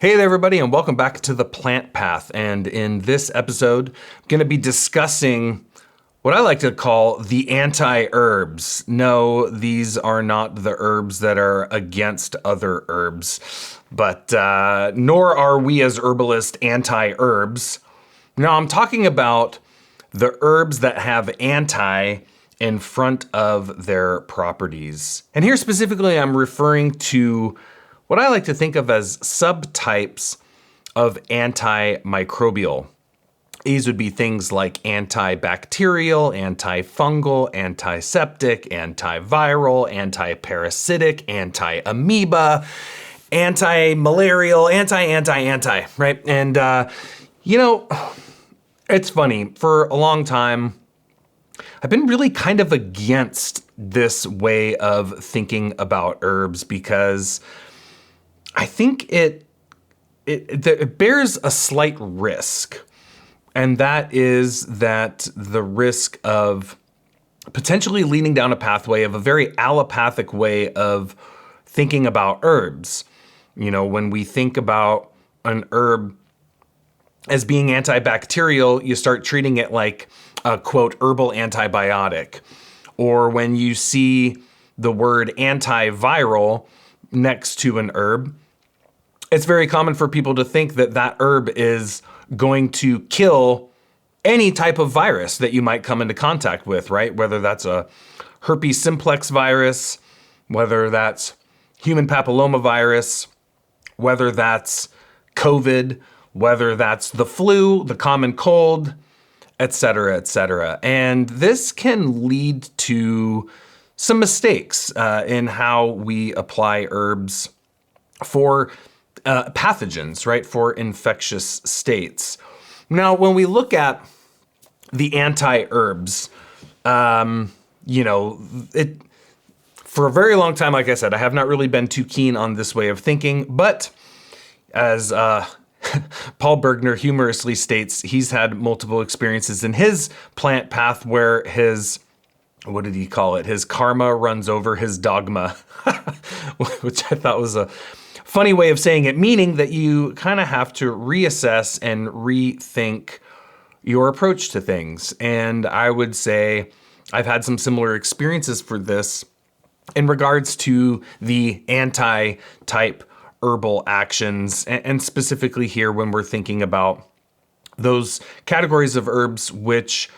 Hey there, everybody, and welcome back to The Plant Path. And in this episode, I'm going to be discussing what I like to call the anti-herbs. No, these are not the herbs that are against other herbs, but nor are we as herbalists anti-herbs. No, I'm talking about the herbs that have anti in front of their properties. And here specifically, I'm referring to what I like to think of as subtypes of antimicrobial. These would be things like antibacterial, antifungal, antiseptic, antiviral, antiparasitic, antiamoeba, antimalarial, anti, right? And, it's funny. For a long time, I've been really kind of against this way of thinking about herbs because I think it bears a slight risk, and that is that the risk of potentially leading down a pathway of a very allopathic way of thinking about herbs. You know, when we think about an herb as being antibacterial, you start treating it like a, quote, herbal antibiotic. Or when you see the word antiviral next to an herb, it's very common for people to think that that herb is going to kill any type of virus that you might come into contact with, right? Whether that's a herpes simplex virus, whether that's human papillomavirus, whether that's COVID, whether that's the flu, the common cold, et cetera, et cetera. And this can lead to some mistakes in how we apply herbs for pathogens, right, for infectious states. Now, when we look at the anti-herbs, for a very long time, like I said, I have not really been too keen on this way of thinking, but as Paul Bergner humorously states, he's had multiple experiences in his plant path where his, what did he call it? His karma runs over his dogma, which I thought was a funny way of saying it, meaning that you kind of have to reassess and rethink your approach to things. And I would say I've had some similar experiences for this in regards to the anti-type herbal actions, and specifically here when we're thinking about those categories of herbs which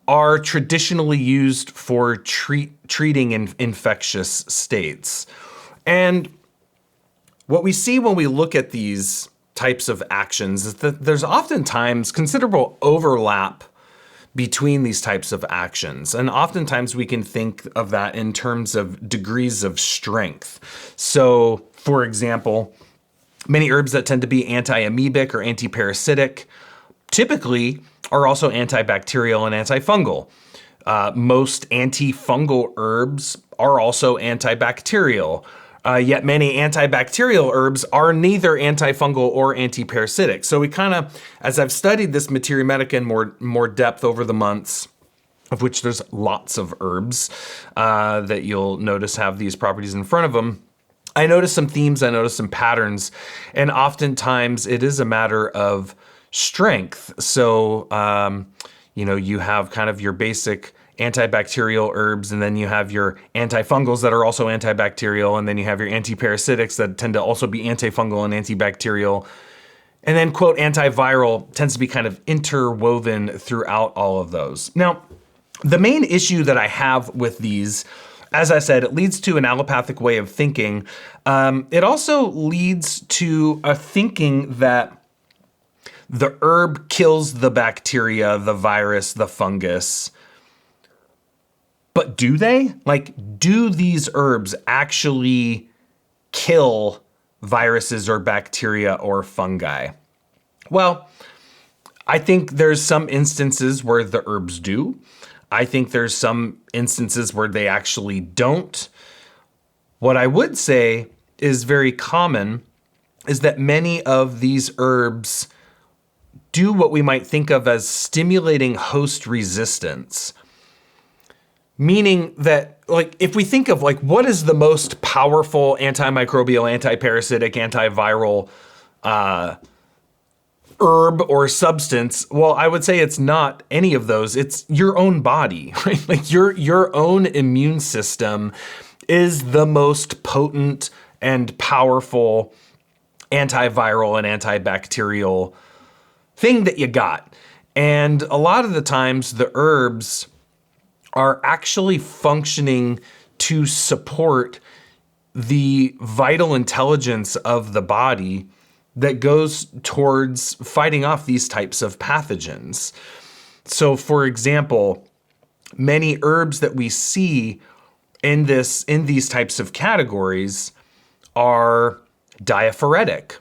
are traditionally used for treating infectious states. And what we see when we look at these types of actions is that there's oftentimes considerable overlap between these types of actions. And oftentimes we can think of that in terms of degrees of strength. So, for example, many herbs that tend to be antiamoebic or antiparasitic typically are also antibacterial and antifungal. Most antifungal herbs are also antibacterial. Yet many antibacterial herbs are neither antifungal or antiparasitic. So we kind of, as I've studied this materia medica in more depth over the months, of which there's lots of herbs that you'll notice have these properties in front of them, I noticed some themes, I noticed some patterns, and oftentimes it is a matter of strength. So, you have kind of your basic antibacterial herbs, and then you have your antifungals that are also antibacterial, and then you have your antiparasitics that tend to also be antifungal and antibacterial. And then, quote, antiviral tends to be kind of interwoven throughout all of those. Now, the main issue that I have with these, as I said, it leads to an allopathic way of thinking. It also leads to a thinking that the herb kills the bacteria, the virus, the fungus. But do they? Do these herbs actually kill viruses or bacteria or fungi? Well, I think there's some instances where the herbs do. I think there's some instances where they actually don't. What I would say is very common is that many of these herbs do what we might think of as stimulating host resistance. Meaning that, if we think of what is the most powerful antimicrobial, antiparasitic, antiviral herb or substance, well, I would say it's not any of those. It's your own body, right? Like your own immune system is the most potent and powerful antiviral and antibacterial thing that you got. And a lot of the times the herbs are actually functioning to support the vital intelligence of the body that goes towards fighting off these types of pathogens. So for example, many herbs that we see in these types of categories are diaphoretic,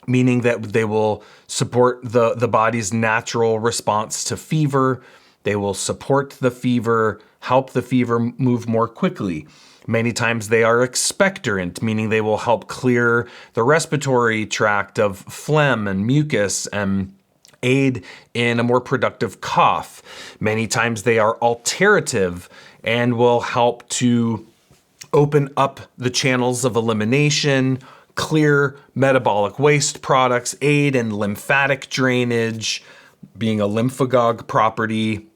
meaning that they will support the body's natural response to fever. They will support the fever, help the fever move more quickly. Many times they are expectorant, meaning they will help clear the respiratory tract of phlegm and mucus and aid in a more productive cough. Many times they are alterative and will help to open up the channels of elimination, clear metabolic waste products, aid in lymphatic drainage, being a lymphagogue property.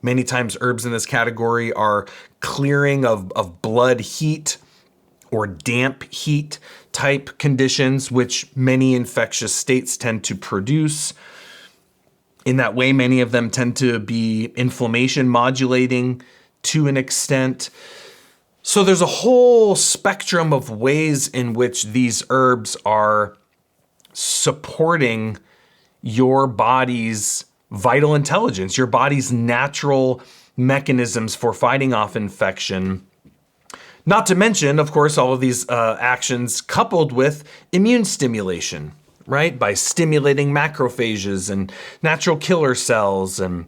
Many times herbs in this category are clearing of blood heat or damp heat type conditions, which many infectious states tend to produce. In that way, many of them tend to be inflammation modulating to an extent. So there's a whole spectrum of ways in which these herbs are supporting your body's vital intelligence, your body's natural mechanisms for fighting off infection. Not to mention, of course, all of these actions coupled with immune stimulation, right? By stimulating macrophages and natural killer cells and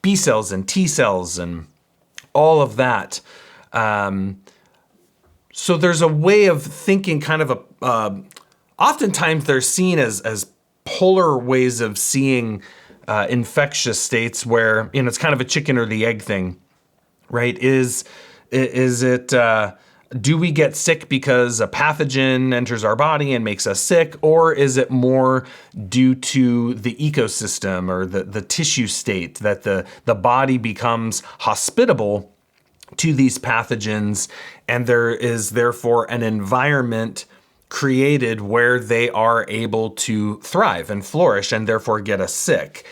B cells and T cells and all of that. So there's a way of thinking kind of oftentimes they're seen as polar ways of seeing infectious states where, it's kind of a chicken or the egg thing, right? Is it, do we get sick because a pathogen enters our body and makes us sick? Or is it more due to the ecosystem or the tissue state that the body becomes hospitable to these pathogens, and there is therefore an environment created where they are able to thrive and flourish and therefore get us sick?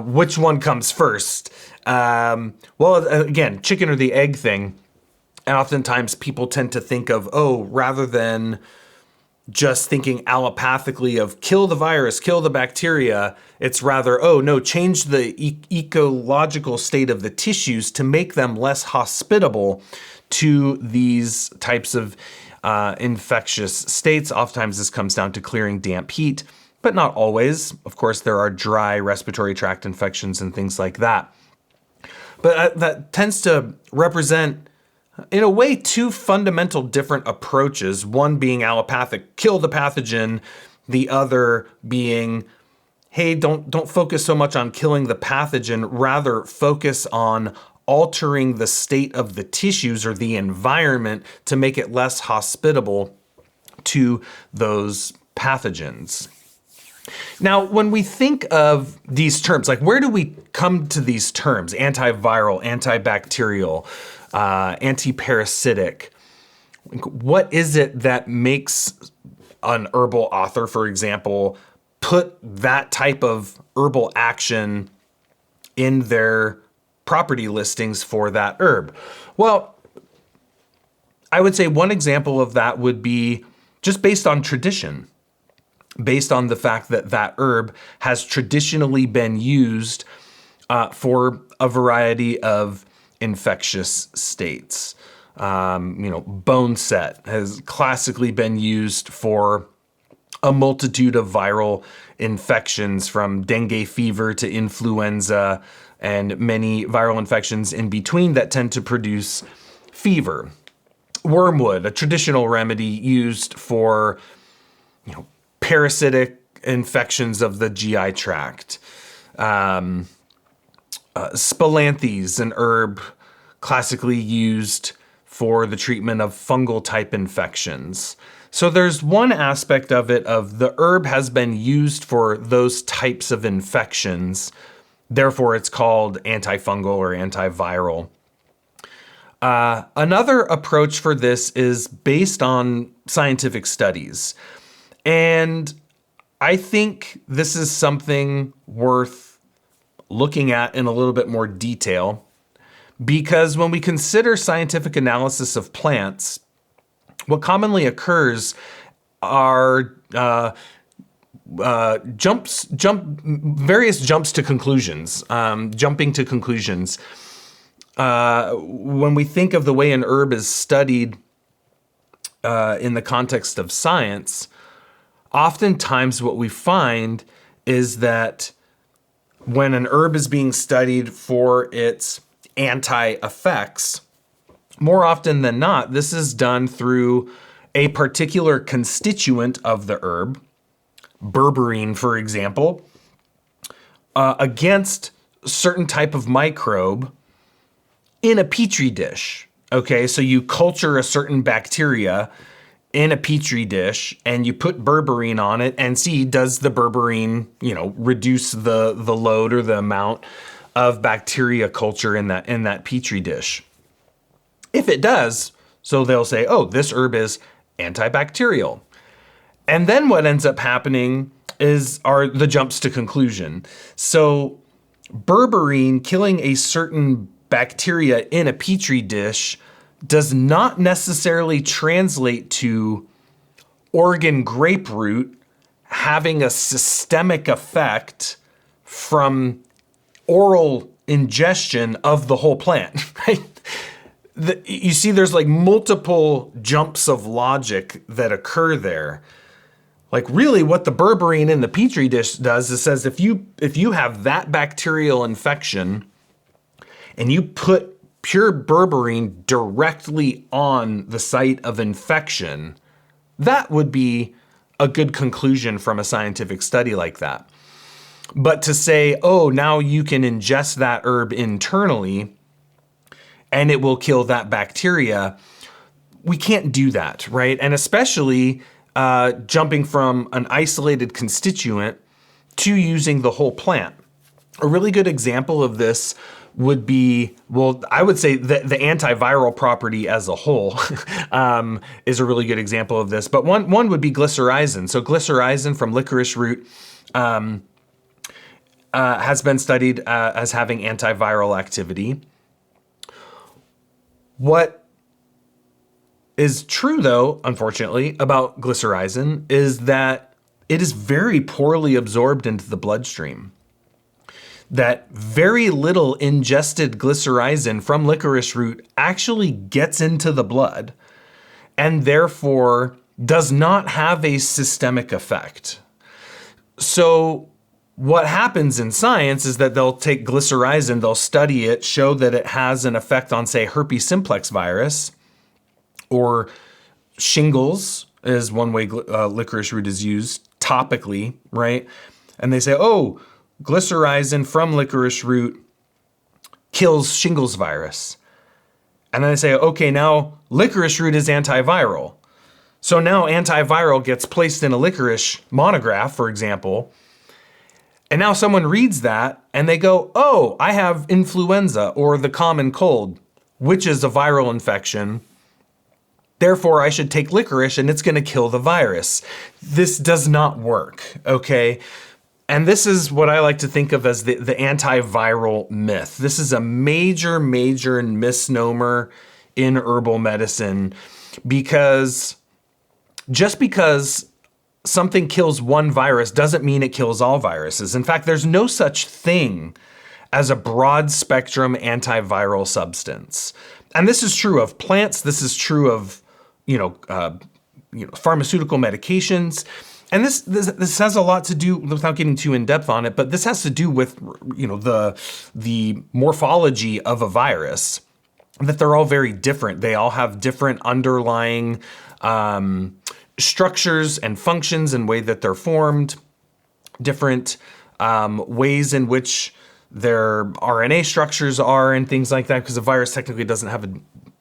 Which one comes first? Well, again, chicken or the egg thing. And oftentimes people tend to think of, rather than just thinking allopathically of kill the virus, kill the bacteria, it's rather, change the ecological state of the tissues to make them less hospitable to these types of infectious states. Oftentimes this comes down to clearing damp heat, but not always. Of course, there are dry respiratory tract infections and things like that. But that tends to represent, in a way, two fundamental different approaches, one being allopathic, kill the pathogen, the other being, hey, don't focus so much on killing the pathogen, rather focus on altering the state of the tissues or the environment to make it less hospitable to those pathogens. Now, when we think of these terms, like where do we come to these terms? Antiviral, antibacterial, antiparasitic. What is it that makes an herbal author, for example, put that type of herbal action in their property listings for that herb? Well, I would say one example of that would be just based on tradition, based on the fact that that herb has traditionally been used for a variety of infectious states. Bone set has classically been used for a multitude of viral infections, from dengue fever to influenza and many viral infections in between that tend to produce fever. Wormwood, a traditional remedy used for, parasitic infections of the GI tract. Spilanthes, an herb classically used for the treatment of fungal type infections. So there's one aspect of it of the herb has been used for those types of infections. Therefore, it's called antifungal or antiviral. Another approach for this is based on scientific studies. And I think this is something worth looking at in a little bit more detail, because when we consider scientific analysis of plants, what commonly occurs are various jumps to conclusions, jumping to conclusions. When we think of the way an herb is studied in the context of science, oftentimes what we find is that when an herb is being studied for its anti-effects, more often than not, this is done through a particular constituent of the herb, berberine, for example, against certain type of microbe in a petri dish. Okay, so you culture a certain bacteria in a petri dish and you put berberine on it and see, does the berberine, reduce the load or the amount of bacteria culture in that petri dish? If it does, so they'll say, oh, this herb is antibacterial. And then what ends up happening are the jumps to conclusion. So berberine killing a certain bacteria in a petri dish does not necessarily translate to Oregon grapefruit having a systemic effect from oral ingestion of the whole plant, right? You see, there's like multiple jumps of logic that occur there. Like really what the berberine in the petri dish does is says if you have that bacterial infection and you put pure berberine directly on the site of infection, that would be a good conclusion from a scientific study like that. But to say, oh, now you can ingest that herb internally and it will kill that bacteria, we can't do that, right? And especially jumping from an isolated constituent to using the whole plant. A really good example of this would be, well, I would say the antiviral property as a whole is a really good example of this. But one would be glycyrrhizin. So glycyrrhizin from licorice root has been studied as having antiviral activity. What is true, though, unfortunately, about glycyrrhizin is that it is very poorly absorbed into the bloodstream. That very little ingested glycyrrhizin from licorice root actually gets into the blood and therefore does not have a systemic effect. So what happens in science is that they'll take glycyrrhizin, they'll study it, show that it has an effect on, say, herpes simplex virus, or shingles is one way licorice root is used topically, right? And they say, oh, glycyrrhizin from licorice root kills shingles virus. And then they say, okay, now licorice root is antiviral. So now antiviral gets placed in a licorice monograph, for example, and now someone reads that and they go, oh, I have influenza or the common cold, which is a viral infection. Therefore, I should take licorice and it's going to kill the virus. This does not work, okay? And this is what I like to think of as the antiviral myth. This is a major, major misnomer in herbal medicine, because just because something kills one virus doesn't mean it kills all viruses. In fact, there's no such thing as a broad spectrum antiviral substance. And this is true of plants. This is true of, pharmaceutical medications. And this has a lot to do, without getting too in depth on it, but this has to do with, the morphology of a virus, that they're all very different. They all have different underlying structures and functions and way that they're formed, different ways in which their RNA structures are and things like that, because a virus technically doesn't have a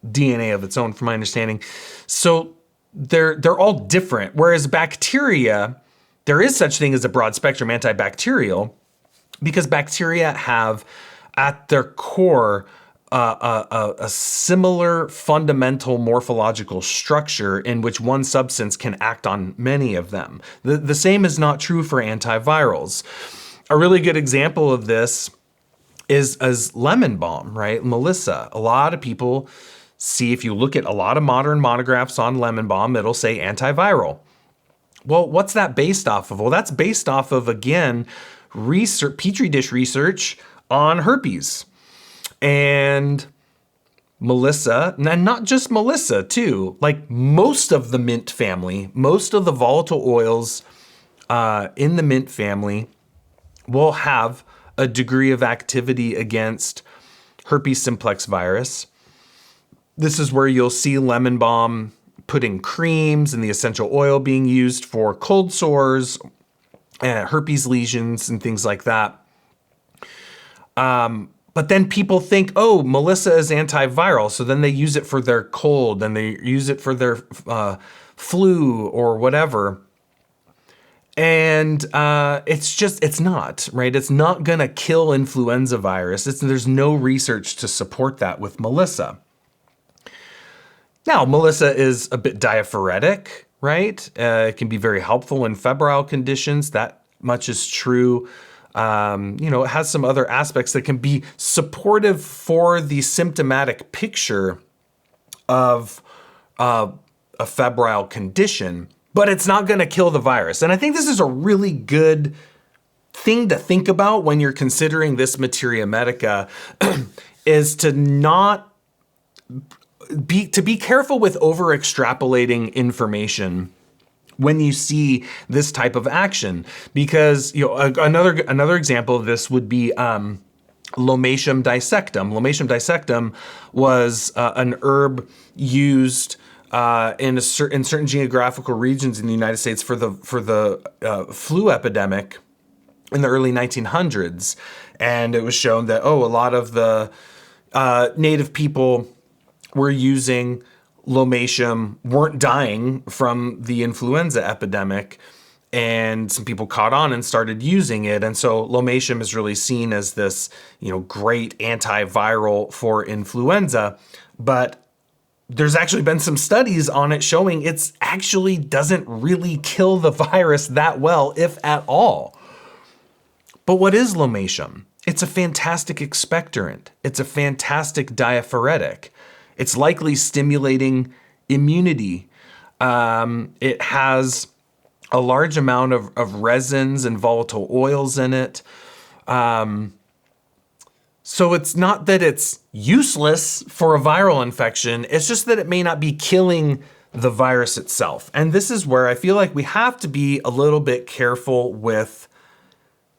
DNA of its own, from my understanding. So they're all different. Whereas bacteria, there is such thing as a broad spectrum antibacterial, because bacteria have at their core a similar fundamental morphological structure in which one substance can act on many of them. The same is not true for antivirals. A really good example of this is lemon balm, right? Melissa. A lot of people see, if you look at a lot of modern monographs on lemon balm, it'll say antiviral. Well, what's that based off of? Well, that's based off of, again, research, petri dish research on herpes. And Melissa, and not just Melissa too, like most of the mint family, most of the volatile oils in the mint family will have a degree of activity against herpes simplex virus. This is where you'll see lemon balm put in creams and the essential oil being used for cold sores, herpes lesions, and things like that. But then people think, oh, Melissa is antiviral, so then they use it for their cold and they use it for their flu or whatever. And it's not, right? It's not gonna kill influenza virus. There's no research to support that with Melissa. Now, Melissa is a bit diaphoretic, right? It can be very helpful in febrile conditions. That much is true. It has some other aspects that can be supportive for the symptomatic picture of a febrile condition, but it's not going to kill the virus. And I think this is a really good thing to think about when you're considering this materia medica is to be careful with over extrapolating information when you see this type of action, because another example of this would be Lomatium dissectum. Lomatium dissectum was an herb used in certain geographical regions in the United States for the flu epidemic in the early 1900s, and it was shown that a lot of the native people were using Lomatium, weren't dying from the influenza epidemic, and some people caught on and started using it. And so Lomatium is really seen as this, great antiviral for influenza, but there's actually been some studies on it showing it's actually doesn't really kill the virus that well, if at all. But what is Lomatium? It's a fantastic expectorant. It's a fantastic diaphoretic. It's likely stimulating immunity. It has a large amount of resins and volatile oils in it. So it's not that it's useless for a viral infection, it's just that it may not be killing the virus itself. And this is where I feel like we have to be a little bit careful with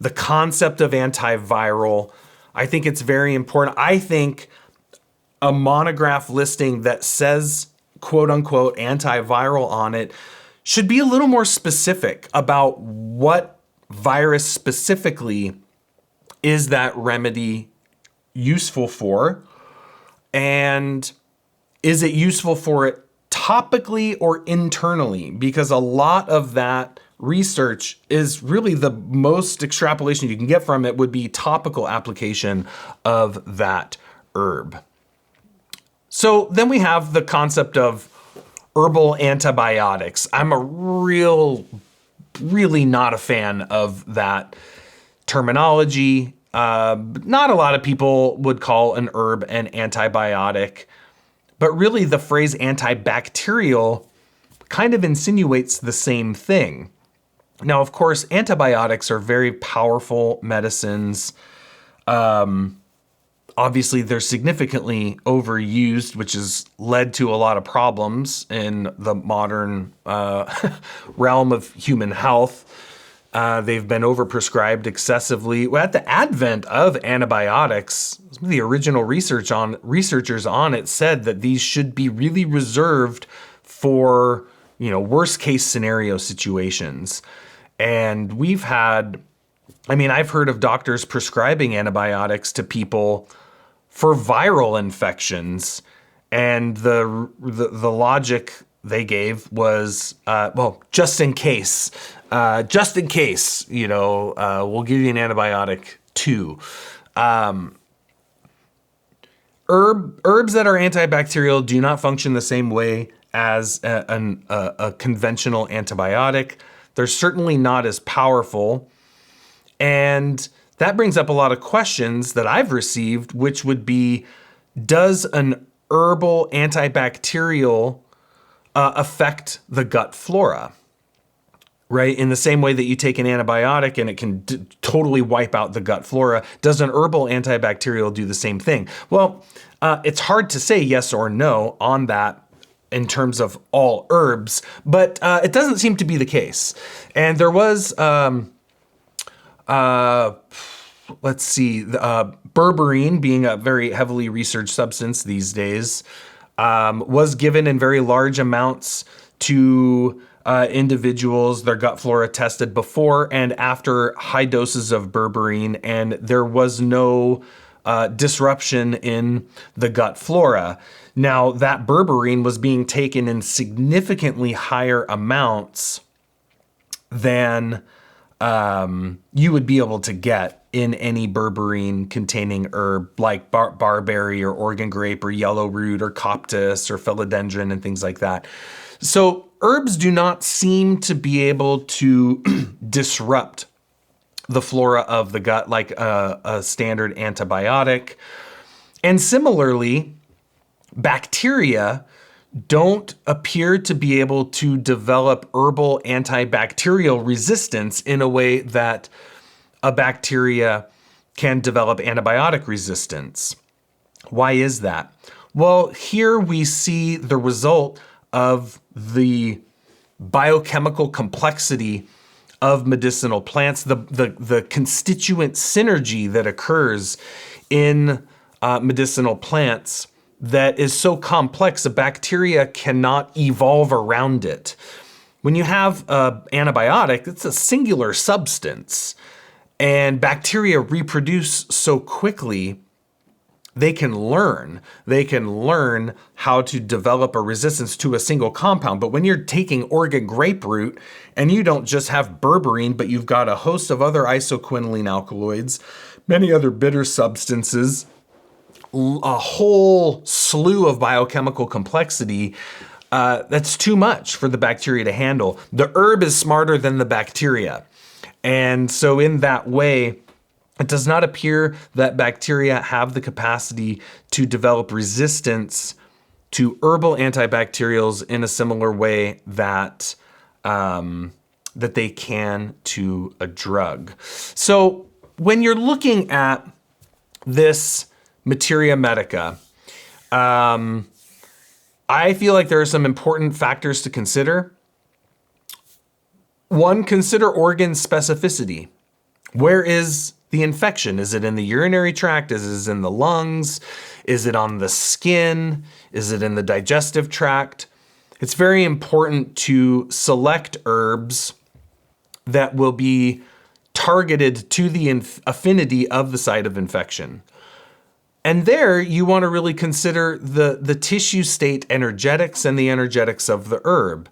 the concept of antiviral. I think it's very important. I think a monograph listing that says quote unquote antiviral on it should be a little more specific about what virus specifically is that remedy useful for, and is it useful for it topically or internally? Because a lot of that research is really the most extrapolation you can get from it would be topical application of that herb. So then we have the concept of herbal antibiotics. I'm really not a fan of that terminology. Not a lot of people would call an herb an antibiotic, but really the phrase antibacterial kind of insinuates the same thing. Now, of course, antibiotics are very powerful medicines. Obviously, they're significantly overused, which has led to a lot of problems in the modern realm of human health. They've been overprescribed excessively. At the advent of antibiotics, some of the original researchers on it said that these should be really reserved for, worst case scenario situations. And I've heard of doctors prescribing antibiotics to people for viral infections, and the logic they gave was, just in case, we'll give you an antibiotic too. Herbs that are antibacterial do not function the same way as a conventional antibiotic. They're certainly not as powerful. And that brings up a lot of questions that I've received, which would be, does an herbal antibacterial affect the gut flora? Right? In the same way that you take an antibiotic and it can totally wipe out the gut flora, does an herbal antibacterial do the same thing? Well, it's hard to say yes or no on that in terms of all herbs, but it doesn't seem to be the case. And there was, berberine, being a very heavily researched substance these days, was given in very large amounts to individuals, their gut flora tested before and after high doses of berberine, and there was no disruption in the gut flora. Now, that berberine was being taken in significantly higher amounts than you would be able to get in any berberine containing herb like barberry or Oregon grape or yellow root or coptis or philodendron and things like that. So herbs do not seem to be able to disrupt the flora of the gut like a standard antibiotic. And similarly, bacteria don't appear to be able to develop herbal antibacterial resistance in a way that a bacteria can develop antibiotic resistance. Why is that? Well, here we see the result of the biochemical complexity of medicinal plants, the constituent synergy that occurs in medicinal plants that is so complex a bacteria cannot evolve around it. When you have an antibiotic, it's a singular substance, and bacteria reproduce so quickly, they can learn how to develop a resistance to a single compound. But when you're taking Oregon grapefruit and you don't just have berberine, but you've got a host of other isoquinoline alkaloids, many other bitter substances, a whole slew of biochemical complexity, that's too much for the bacteria to handle. The herb is smarter than the bacteria. And so in that way, it does not appear that bacteria have the capacity to develop resistance to herbal antibacterials in a similar way that that they can to a drug. So when you're looking at this materia medica, I feel like there are some important factors to consider. One, consider organ specificity. Where is the infection? Is it in the urinary tract? Is it in the lungs? Is it on the skin? Is it in the digestive tract? It's very important to select herbs that will be targeted to the affinity of the site of infection. And there you want to really consider the tissue state energetics and the energetics of the herb.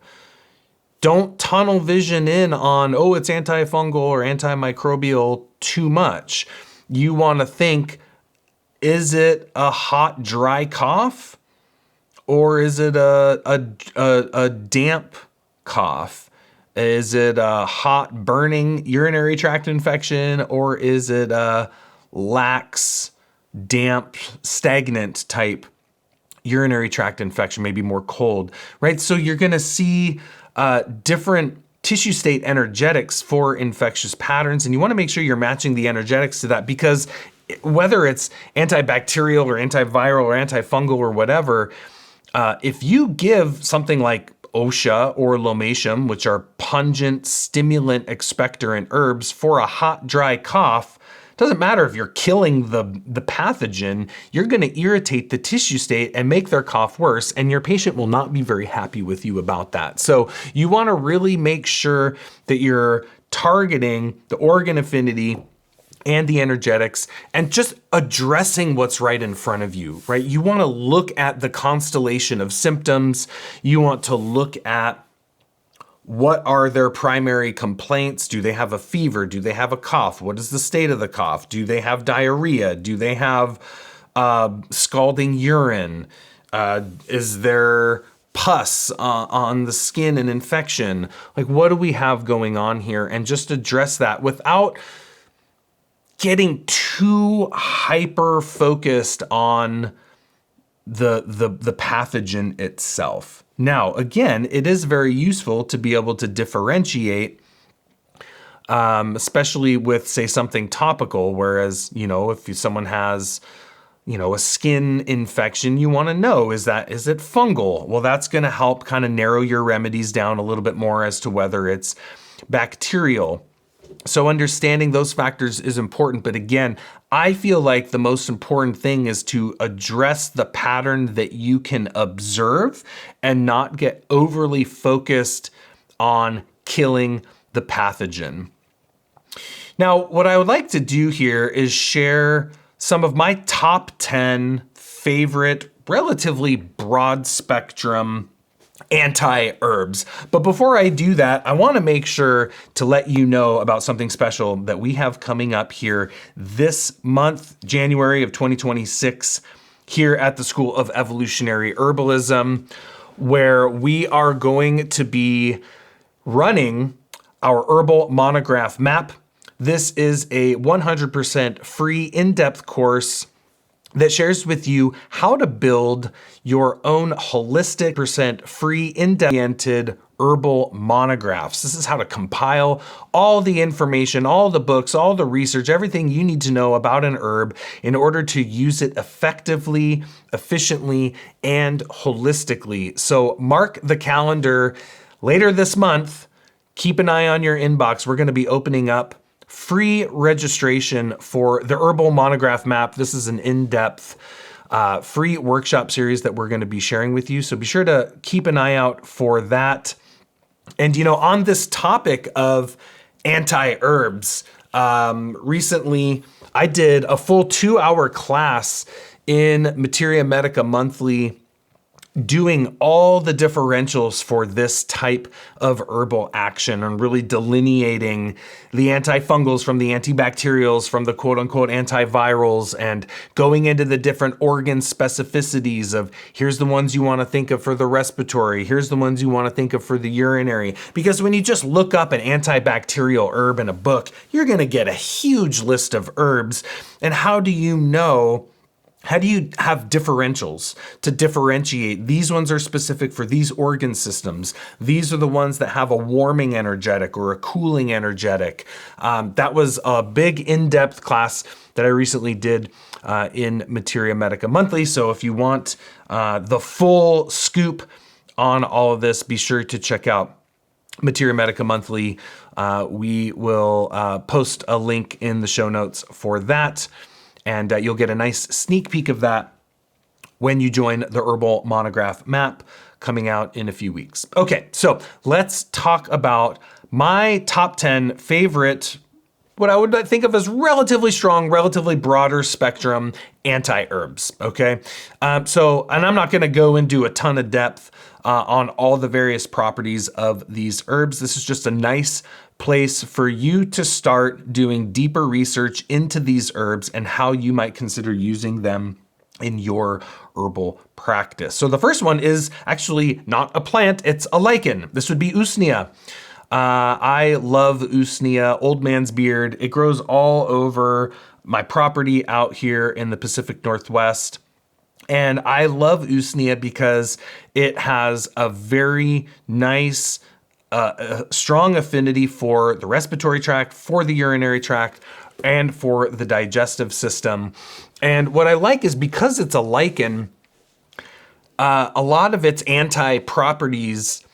Don't tunnel vision in on, it's antifungal or antimicrobial too much. You want to think, is it a hot, dry cough? Or is it a damp cough? Is it a hot, burning urinary tract infection? Or is it a lax, damp, stagnant type urinary tract infection, maybe more cold, right? So you're going to see different tissue state energetics for infectious patterns, and you want to make sure you're matching the energetics to that, because whether it's antibacterial or antiviral or antifungal or whatever, if you give something like OSHA or lomatium, which are pungent, stimulant, expectorant herbs for a hot, dry cough, doesn't matter if you're killing the pathogen, you're going to irritate the tissue state and make their cough worse, and your patient will not be very happy with you about that. So you want to really make sure that you're targeting the organ affinity and the energetics, and just addressing what's right in front of you, right? You want to look at the constellation of symptoms. You want to look at what are their primary complaints. Do they have a fever? Do they have a cough? What is the state of the cough? Do they have diarrhea? Do they have scalding urine? Is there pus on the skin and infection? Like, what do we have going on here? And just address that without getting too hyper focused on the pathogen itself. Now, again, it is very useful to be able to differentiate, especially with, say, something topical, whereas, if someone has, a skin infection, you want to know, is it fungal? Well, that's going to help kind of narrow your remedies down a little bit more as to whether it's bacterial. So understanding those factors is important. But again, I feel like the most important thing is to address the pattern that you can observe and not get overly focused on killing the pathogen. Now, what I would like to do here is share some of my top 10 favorite, relatively broad spectrum anti-herbs. But before I do that, I want to make sure to let you know about something special that we have coming up here this month, January of 2026, here at the School of Evolutionary Herbalism, where we are going to be running our herbal monograph map. This is a 100% free in-depth course that shares with you how to build your own holistic, free, in-depth herbal monographs. This is how to compile all the information, all the books, all the research, everything you need to know about an herb in order to use it effectively, efficiently, and holistically. So mark the calendar later this month. Keep an eye on your inbox. We're going to be opening up free registration for the herbal monograph map. This is an in-depth free workshop series that we're going to be sharing with you. So be sure to keep an eye out for that. And on this topic of anti-herbs, recently I did a full 2-hour class in Materia Medica Monthly, doing all the differentials for this type of herbal action and really delineating the antifungals from the antibacterials, from the quote unquote antivirals, and going into the different organ specificities of here's the ones you want to think of for the respiratory, here's the ones you want to think of for the urinary. Because when you just look up an antibacterial herb in a book, you're going to get a huge list of herbs. And how do you have differentials to differentiate? These ones are specific for these organ systems. These are the ones that have a warming energetic or a cooling energetic. That was a big in-depth class that I recently did in Materia Medica Monthly. So if you want the full scoop on all of this, be sure to check out Materia Medica Monthly. We will post a link in the show notes for that. And you'll get a nice sneak peek of that when you join the Herbal Monograph Map coming out in a few weeks. Okay, so let's talk about my top 10 favorite, what I would think of as relatively strong, relatively broader spectrum anti-herbs, okay? And I'm not gonna go into a ton of depth on all the various properties of these herbs. This is just a nice place for you to start doing deeper research into these herbs and how you might consider using them in your herbal practice. So the first one is actually not a plant, it's a lichen. This would be Usnea. I love Usnea, old man's beard. It grows all over my property out here in the Pacific Northwest. And I love Usnea because it has a very nice, strong affinity for the respiratory tract, for the urinary tract, and for the digestive system. And what I like is because it's a lichen, a lot of its anti-properties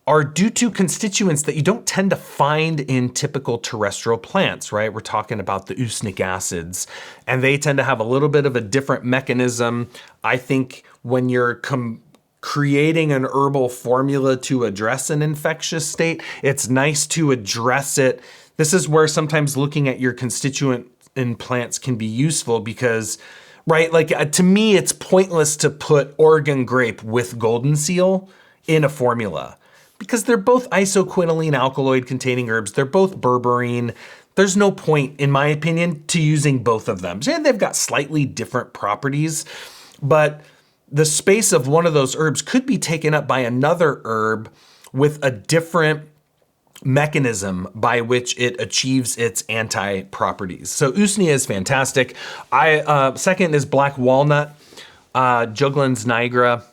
are due to constituents that you don't tend to find in typical terrestrial plants, right? We're talking about the usnic acids, and they tend to have a little bit of a different mechanism. I think when you're creating an herbal formula to address an infectious state, it's nice to address it this is where sometimes looking at your constituent in plants can be useful because, right, like to me, it's pointless to put Oregon grape with golden seal in a formula because they're both isoquinoline alkaloid containing herbs. They're both berberine. There's no point, in my opinion, to using both of them. And they've got slightly different properties, but the space of one of those herbs could be taken up by another herb with a different mechanism by which it achieves its anti-properties. So usnea is fantastic. Second is black walnut, Juglans nigra.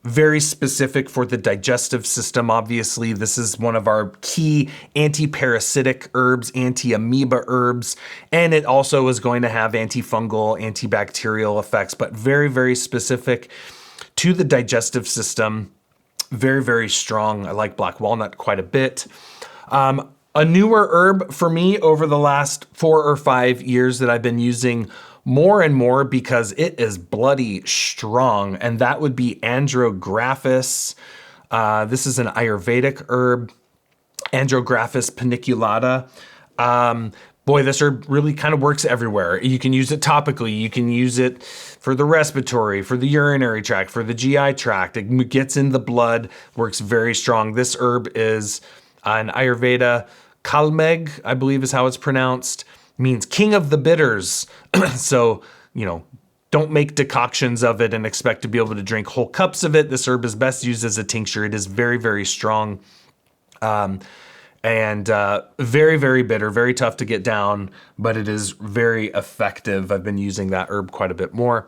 Very specific for the digestive system. Obviously, this is one of our key antiparasitic herbs, antiamoeba herbs, and it also is going to have antifungal, antibacterial effects, but very, very specific to the digestive system. Very, very strong. I like black walnut quite a bit. A newer herb for me over the last 4 or 5 years that I've been using more and more because it is bloody strong, and that would be Andrographis. This is an Ayurvedic herb, Andrographis paniculata. Boy, this herb really kind of works everywhere. You can use it topically. You can use it for the respiratory, for the urinary tract, for the GI tract. It gets in the blood, works very strong. This herb is an Ayurveda kalmeg, I believe is how it's pronounced. Means king of the bitters. So, don't make decoctions of it and expect to be able to drink whole cups of it. This herb is best used as a tincture. It is very, very strong. And very, very bitter, very tough to get down, but it is very effective. I've been using that herb quite a bit more.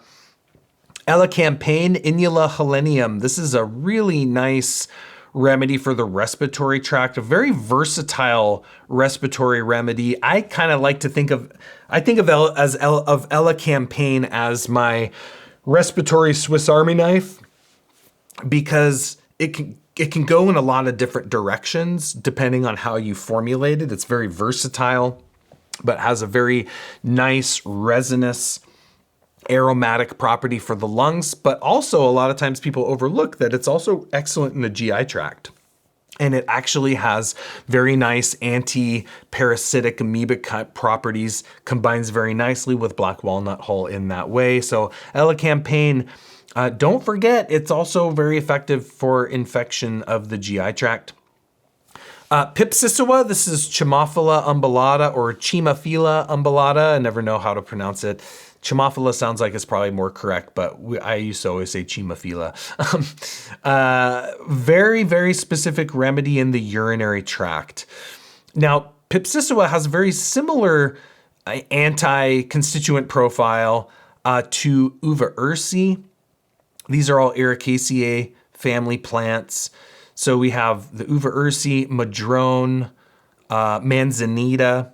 Elecampane Inula helenium. This is a really nice remedy for the respiratory tract, a very versatile respiratory remedy. I kind of like to think of Elecampane as my respiratory Swiss Army knife because it can go in a lot of different directions depending on how you formulate it. It's very versatile, but has a very nice resinous aromatic property for the lungs, but also a lot of times people overlook that it's also excellent in the GI tract. And it actually has very nice anti-parasitic amoebic properties, combines very nicely with black walnut hull in that way. So Elecampane, don't forget, it's also very effective for infection of the GI tract. Pipsissewa, this is Chimaphila umbellata or Chimaphila umbellata. I never know how to pronounce it. Chimaphila sounds like it's probably more correct, but I used to always say Chimaphila. Very, very specific remedy in the urinary tract. Now, Pipsissewa has a very similar anti-constituent profile to Uva ursi. These are all Ericaceae family plants. So we have the Uva ursi, Madrone, Manzanita,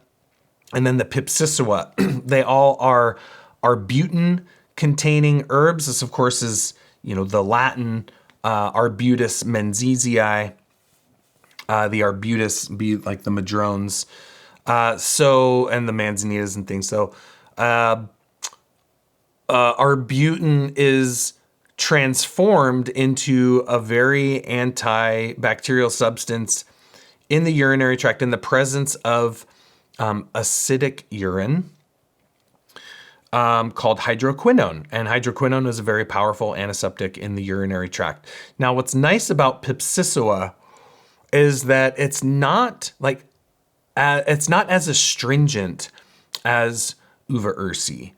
and then the Pipsissewa. They all are arbutin-containing herbs. This, of course, is the Latin Arbutus menzizii. The arbutus be like the madrones. And the manzanitas and things. So arbutin is transformed into a very antibacterial substance in the urinary tract in the presence of acidic urine. Called hydroquinone, and hydroquinone is a very powerful antiseptic in the urinary tract. Now, what's nice about Pipsissewa is that it's not as astringent as Uva ursi.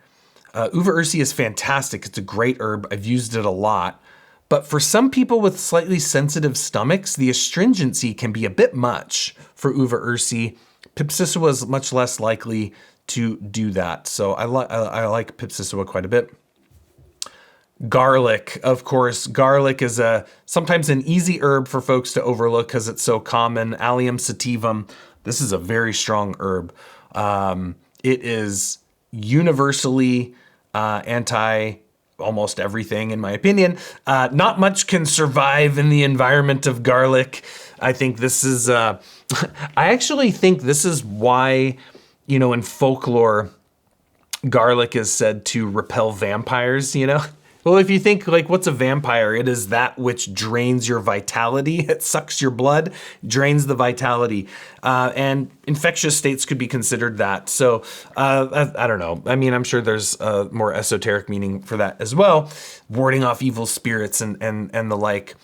Uva ursi is fantastic. It's a great herb. I've used it a lot. But for some people with slightly sensitive stomachs, the astringency can be a bit much for Uva ursi. Pipsissewa is much less likely to do that. So I like Pipsissewa quite a bit. Garlic, of course. Garlic is sometimes an easy herb for folks to overlook because it's so common. Allium sativum. This is a very strong herb. It is universally anti almost everything, in my opinion. Not much can survive in the environment of garlic. I think this is, I actually think this is why, in folklore, garlic is said to repel vampires, Well, if you think like what's a vampire? It is that which drains your vitality. It sucks your blood, drains the vitality. And infectious states could be considered that. So I don't know. I mean, I'm sure there's a more esoteric meaning for that as well. Warding off evil spirits and the like.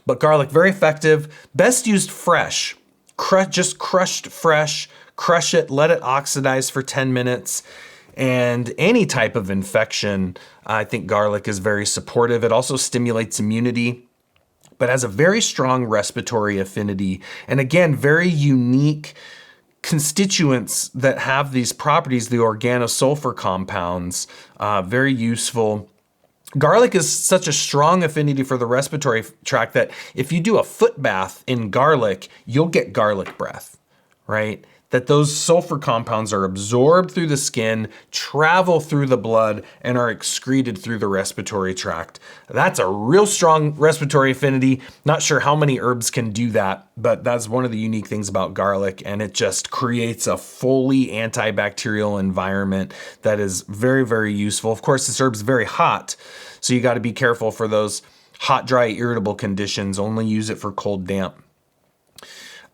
But garlic, very effective. Best used fresh. Just crushed fresh. Crush it, let it oxidize for 10 minutes. And any type of infection, I think garlic is very supportive. It also stimulates immunity, but has a very strong respiratory affinity. And again, very unique constituents that have these properties, the organosulfur compounds, very useful. Garlic is such a strong affinity for the respiratory tract that if you do a foot bath in garlic, you'll get garlic breath, right? That those sulfur compounds are absorbed through the skin, travel through the blood, and are excreted through the respiratory tract. That's a real strong respiratory affinity. Not sure how many herbs can do that, but that's one of the unique things about garlic, and it just creates a fully antibacterial environment that is very, very useful. Of course, this herb's very hot, so you got to be careful for those hot, dry, irritable conditions. Only use it for cold, damp.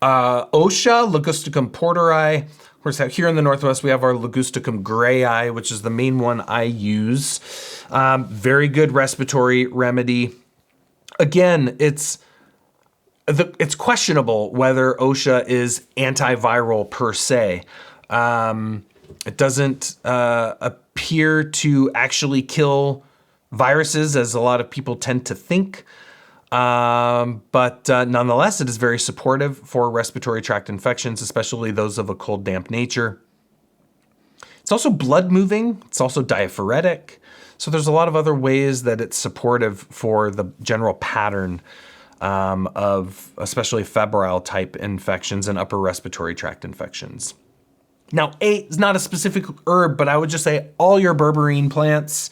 Osha, Ligusticum porteri. Of course, here in the Northwest, we have our Ligusticum grayi, which is the main one I use. Very good respiratory remedy. Again, it's questionable whether Osha is antiviral per se. It doesn't appear to actually kill viruses, as a lot of people tend to think. But nonetheless, it is very supportive for respiratory tract infections, especially those of a cold, damp nature. It's also blood moving. It's also diaphoretic. So there's a lot of other ways that it's supportive for the general pattern of especially febrile type infections and upper respiratory tract infections. Now, 8 is not a specific herb, but I would just say all your berberine plants,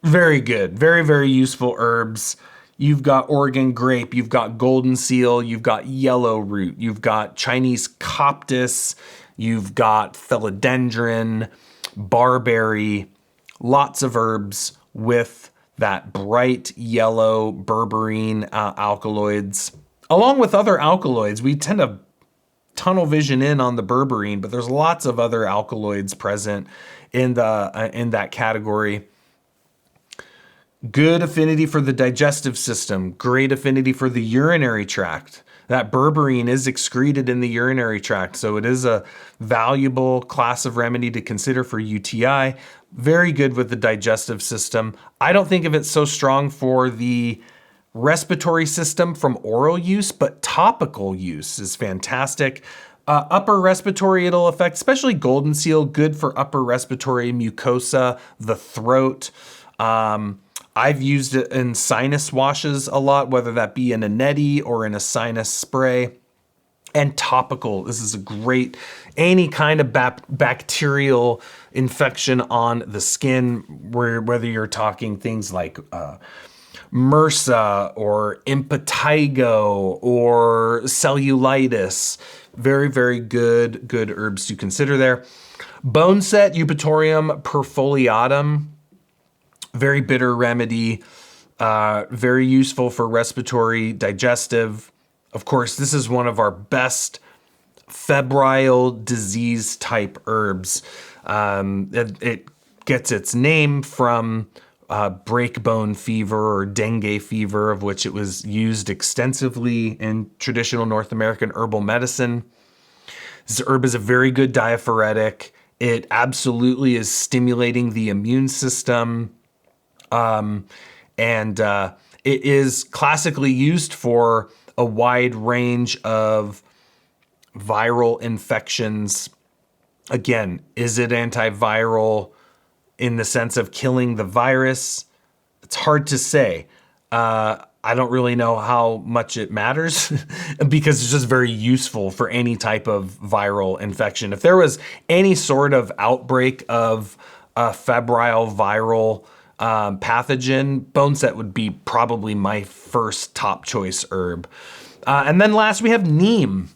very good, very, very useful herbs. You've got Oregon grape, you've got golden seal, you've got yellow root, you've got Chinese coptis, you've got philodendron, barberry, lots of herbs with that bright yellow berberine alkaloids. Along with other alkaloids, we tend to tunnel vision in on the berberine, but there's lots of other alkaloids present in that category. Good affinity for the digestive system, great affinity for the urinary tract. That berberine is excreted in the urinary tract, so it is a valuable class of remedy to consider for UTI. Very good with the digestive system. I don't think of it so strong for the respiratory system from oral use, but topical use is fantastic. Upper respiratory, it'll affect, especially golden seal, good for upper respiratory mucosa, the throat. I've used it in sinus washes a lot, whether that be in a neti or in a sinus spray. And topical, this is a great, any kind of bacterial infection on the skin, whether you're talking things like MRSA or impetigo or cellulitis. Very, very good herbs to consider there. Boneset, Eupatorium perfoliatum. Very bitter remedy, very useful for respiratory, digestive. Of course, this is one of our best febrile disease type herbs. It gets its name from breakbone fever or dengue fever, of which it was used extensively in traditional North American herbal medicine. This herb is a very good diaphoretic. It absolutely is stimulating the immune system. It is classically used for a wide range of viral infections. Again, is it antiviral in the sense of killing the virus? It's hard to say. I don't really know how much it matters because it's just very useful for any type of viral infection. If there was any sort of outbreak of a febrile viral pathogen, boneset would be probably my first top choice herb. And then last we have neem.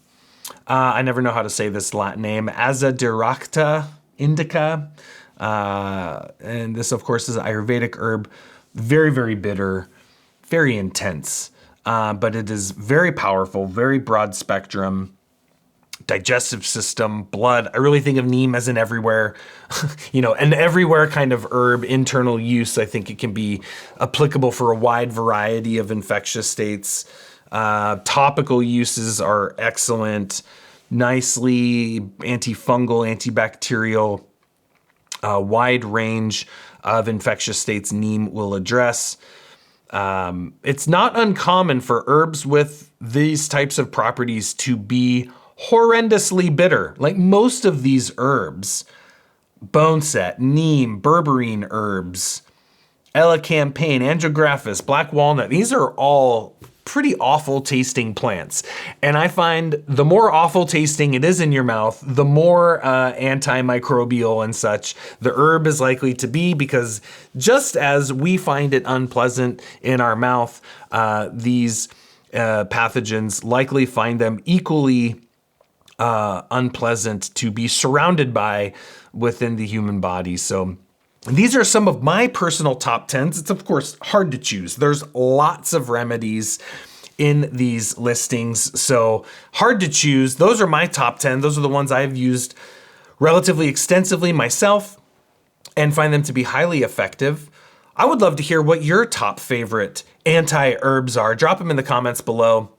I never know how to say this Latin name, Azadirachta indica. And this of course is an Ayurvedic herb. Very, very bitter, very intense, but it is very powerful, very broad spectrum. Digestive system, blood. I really think of neem as an everywhere, an everywhere kind of herb. Internal use, I think it can be applicable for a wide variety of infectious states. Topical uses are excellent, nicely antifungal, antibacterial, wide range of infectious states neem will address. It's not uncommon for herbs with these types of properties to be horrendously bitter. Like most of these herbs, boneset, neem, berberine herbs, elecampane, angiographis, black walnut, these are all pretty awful tasting plants. And I find the more awful tasting it is in your mouth, the more antimicrobial and such the herb is likely to be, because just as we find it unpleasant in our mouth, these pathogens likely find them equally unpleasant to be surrounded by within the human body. So these are some of my personal top 10s. It's of course hard to choose. There's lots of remedies in these listings, so hard to choose. Those are my top 10. Those are the ones I've used relatively extensively myself and find them to be highly effective. I would love to hear what your top favorite anti-herbs are. Drop them in the comments below.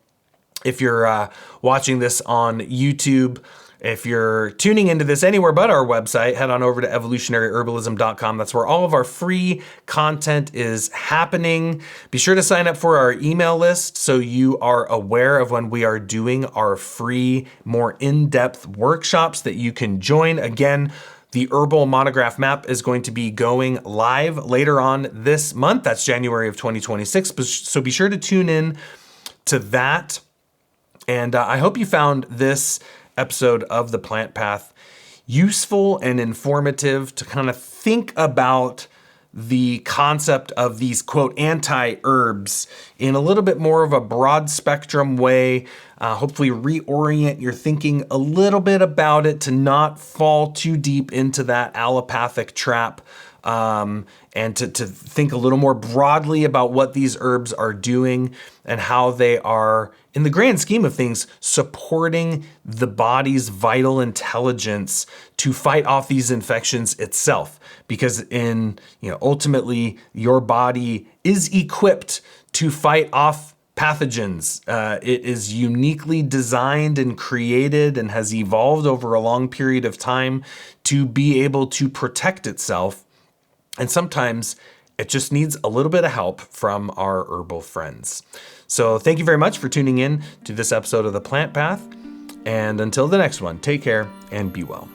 If you're watching this on YouTube, if you're tuning into this anywhere but our website, head on over to evolutionaryherbalism.com. That's where all of our free content is happening. Be sure to sign up for our email list so you are aware of when we are doing our free, more in-depth workshops that you can join. Again, the herbal monograph map is going to be going live later on this month. That's January of 2026. So be sure to tune in to that. And I hope you found this episode of The Plant Path useful and informative to kind of think about the concept of these, quote, anti-herbs in a little bit more of a broad spectrum way. Hopefully reorient your thinking a little bit about it to not fall too deep into that allopathic trap. And to think a little more broadly about what these herbs are doing and how they are, in the grand scheme of things, supporting the body's vital intelligence to fight off these infections itself. Because ultimately, your body is equipped to fight off pathogens. It is uniquely designed and created and has evolved over a long period of time to be able to protect itself. And sometimes it just needs a little bit of help from our herbal friends. So thank you very much for tuning in to this episode of The Plant Path. And until the next one, take care and be well.